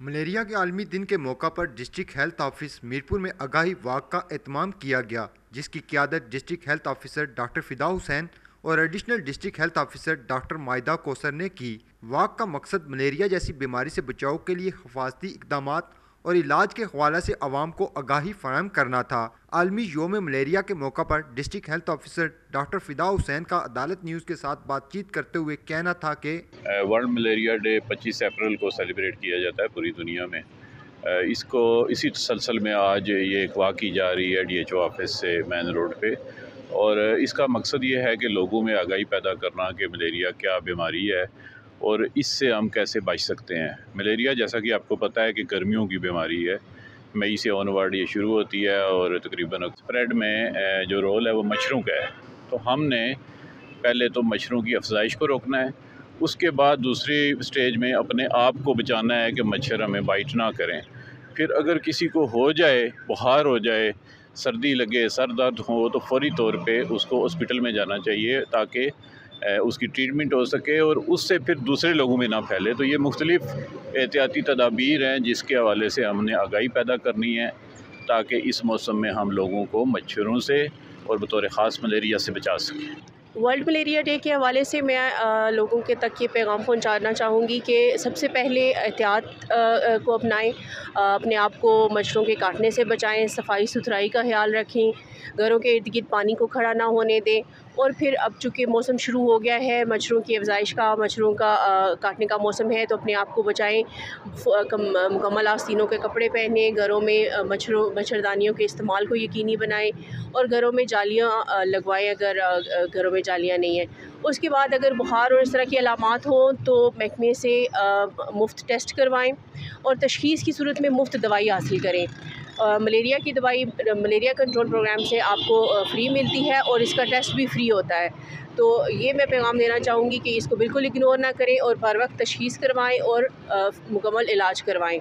Malaria के आलमी दिन के मौका पर डिस्ट्रिक्ट हेल्थ ऑफिस मीरपुर में आगाही वाक का एहतमाम किया गया, जिसकी क़ियादत district health officer doctor Fida Hussain और additional district health officer doctor Maida Kausar ने की। वाक का मकसद मलेरिया जैसी बीमारी से बचाव के लिए हिफाजती इकदाम और इलाज के हवाले से आवाम को आगाही फराहम करना था। आलमी योम मलेरिया के मौका पर district health officer doctor Fida Hussain का अदालत न्यूज़ के साथ बातचीत करते हुए कहना था कि वर्ल्ड मलेरिया डे 25 अप्रैल को सेलिब्रेट किया जाता है पूरी दुनिया में। इसको इसी तसलसल में आज ये एक वाक़ की जा रही है DHO ऑफिस से मेन रोड पे, और इसका मकसद ये है कि लोगों में आगाही पैदा करना कि मलेरिया क्या बीमारी है और इससे हम कैसे बच सकते हैं। मलेरिया जैसा कि आपको पता है कि गर्मियों की बीमारी है, मई से ऑनवर्ड ये शुरू होती है और तकरीबन स्प्रेड में जो रोल है वो मच्छरों का है। तो हमने पहले तो मच्छरों की अफजाइश को रोकना है, उसके बाद दूसरी स्टेज में अपने आप को बचाना है कि मच्छर हमें बाइट ना करें। फिर अगर किसी को हो जाए, बुखार हो जाए, सर्दी लगे, सर दर्द हो, तो फ़ौरी तौर पे उसको हॉस्पिटल में जाना चाहिए ताकि उसकी ट्रीटमेंट हो सके और उससे फिर दूसरे लोगों में ना फैले। तो ये मुख्तलिफ़ एहतियाती तदाबीर हैं जिसके हवाले से हमने आगाही पैदा करनी है ताकि इस मौसम में हम लोगों को मच्छरों से और बतौर ख़ास मलेरिया से बचा सकें। वर्ल्ड मलेरिया डे के हवाले से मैं लोगों के तक ये पैगाम पहुंचाना चाहूँगी कि सबसे पहले एहतियात को अपनाएं, अपने आप को मच्छरों के काटने से बचाएं, सफाई सुथराई का ख्याल रखें, घरों के इर्द गिर्द पानी को खड़ा ना होने दें। और फिर अब चूँकि मौसम शुरू हो गया है मच्छरों की अफजाइश का, मच्छरों का काटने का मौसम है, तो अपने आप को बचाएं। मुकम्मल आस्तीनों के कपड़े पहने, घरों में मच्छरदानियों के इस्तेमाल को यकीनी बनाएं और घरों में जालियाँ लगवाएं अगर घरों में जालियाँ नहीं हैं। उसके बाद अगर बुखार और इस तरह की अलामात हों तो महकमे से मुफ्त टेस्ट करवाएं और तशख़ीस की सूरत में मुफ्त दवाई हासिल करें। मलेरिया की दवाई मलेरिया कंट्रोल प्रोग्राम से आपको फ्री मिलती है और इसका टेस्ट भी फ्री होता है। तो ये मैं पैगाम देना चाहूँगी कि इसको बिल्कुल इग्नोर ना करें और बर वक्त तशख़ीस करवाएं और मुकम्मल इलाज करवाएं।